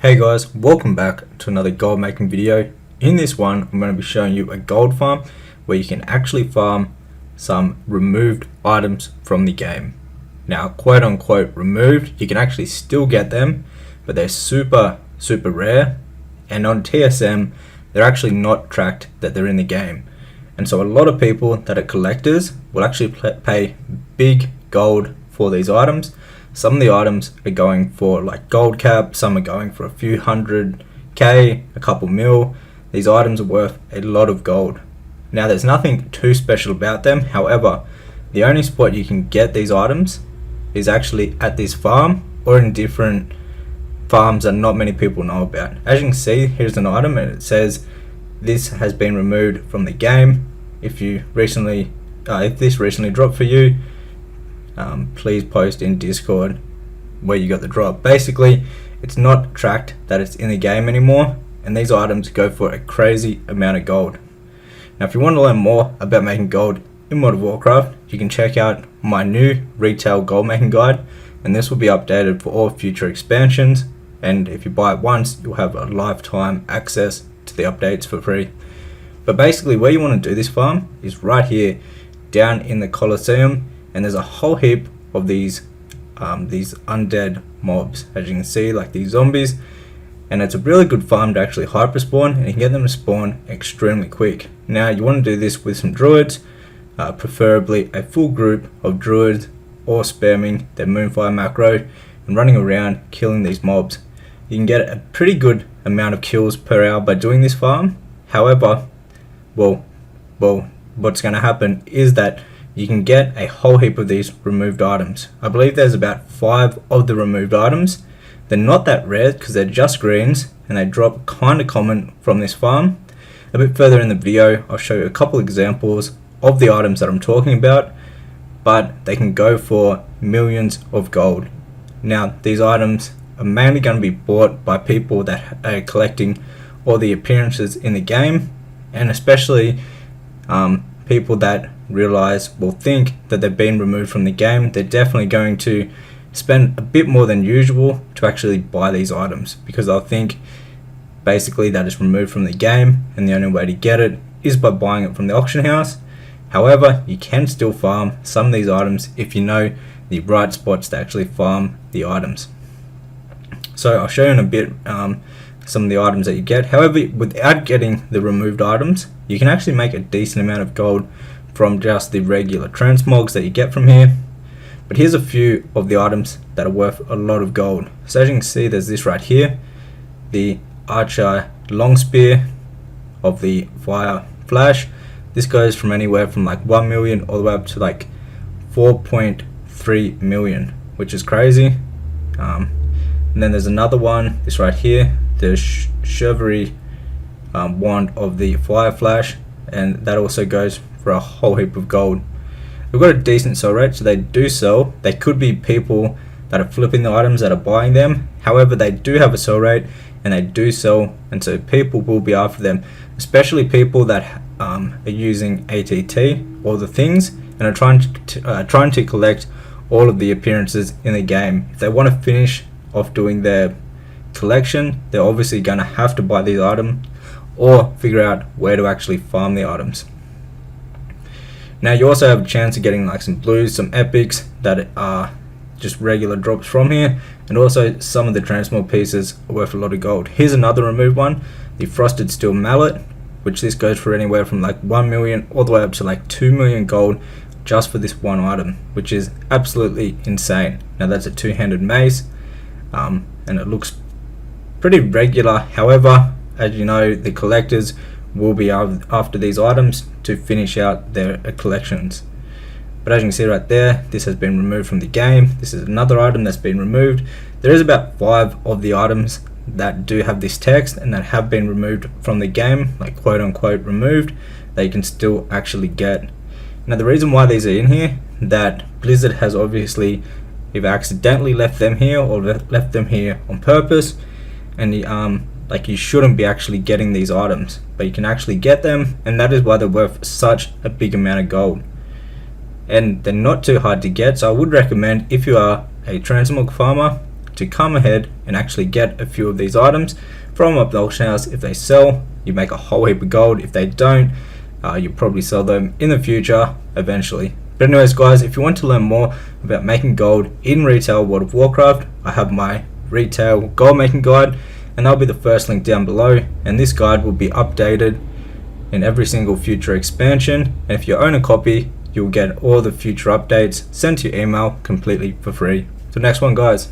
Hey guys, welcome back to another gold making video. In this one, I'm going to be showing you a gold farm where you can actually farm some removed items from the game. Now, quote unquote removed, you can actually still get them, but they're super rare, and on TSM, they're actually not tracked that they're in the game. And so a lot of people that are collectors will actually pay big gold for these items. Some of the items are going for like gold cap, some are going for a few hundred K, a couple mil. These items are worth a lot of gold. Now there's nothing too special about them, however, the only spot you can get these items is actually at this farm or in different farms that not many people know about. As you can see, here's an item and it says this has been removed from the game. If this recently dropped for you, please post in Discord where you got the drop. Basically, it's not tracked that it's in the game anymore, and these items go for a crazy amount of gold. Now, if you want to learn more about making gold in World of Warcraft, you can check out my new retail gold making guide, and this will be updated for all future expansions. And if you buy it once, you'll have a lifetime access to the updates for free. But basically, where you want to do this farm is right here, down in the Colosseum. And there's a whole heap of these undead mobs, as you can see, like these zombies, and it's a really good farm to actually hyper spawn, and you can get them to spawn extremely quick. Now you want to do this with some druids, preferably a full group of druids, or spamming their moonfire macro and running around killing these mobs. You can get a pretty good amount of kills per hour by doing this farm. However, well, what's going to happen is that you can get a whole heap of these removed items. I believe there's about 5 of the removed items. They're not that rare because they're just greens and they drop kind of common from this farm. A bit further in the video, I'll show you a couple examples of the items that I'm talking about, but they can go for millions of gold. Now, these items are mainly going to be bought by people that are collecting all the appearances in the game, and especially people that think that they've been removed from the game. They're definitely going to spend a bit more than usual to actually buy these items, because they'll think basically that it's removed from the game and the only way to get it is by buying it from the auction house. However, you can still farm some of these items if you know the right spots to actually farm the items. So I'll show you in a bit some of the items that you get. However, without getting the removed items, you can actually make a decent amount of gold from just the regular transmogs that you get from here. But here's a few of the items that are worth a lot of gold. So as you can see, there's this right here, the archer long spear of the fire flash. This goes from anywhere from like 1 million all the way up to like 4.3 million, which is crazy. And then there's another one, this right here, the chivalry wand of the fire flash, and that also goes for a whole heap of gold. We've got a decent sell rate, so they do sell. They could be people that are flipping the items that are buying them. However, they do have a sell rate and they do sell, and so people will be after them, especially people that are using ATT or the things and are trying to collect all of the appearances in the game. If they want to finish off doing their collection, they're obviously going to have to buy these items or figure out where to actually farm the items. Now you also have a chance of getting like some blues, some epics that are just regular drops from here, and also some of the transmog pieces are worth a lot of gold. Here's another removed one, the frosted steel mallet, which this goes for anywhere from like 1 million all the way up to like 2 million gold just for this one item, which is absolutely insane. Now that's a two-handed mace, and it looks pretty regular. However, as you know, the collectors will be after these items to finish out their collections. But as you can see right there, this has been removed from the game. This is another item that's been removed. There is about 5 of the items that do have this text and that have been removed from the game, like quote unquote removed, that you can still actually get. Now the reason why these are in here, that Blizzard has obviously either accidentally left them here or left them here on purpose, and like you shouldn't be actually getting these items, but you can actually get them, and that is why they're worth such a big amount of gold. And they're not too hard to get, so I would recommend, if you are a transmog farmer, to come ahead and actually get a few of these items from up the auction house. If they sell, you make a whole heap of gold. If they don't, you probably sell them in the future eventually. But anyways guys, if you want to learn more about making gold in retail World of Warcraft, I have my retail gold making guide, and that'll be the first link down below, and this guide will be updated in every single future expansion, and if you own a copy, you'll get all the future updates sent to your email completely for free. So next one guys.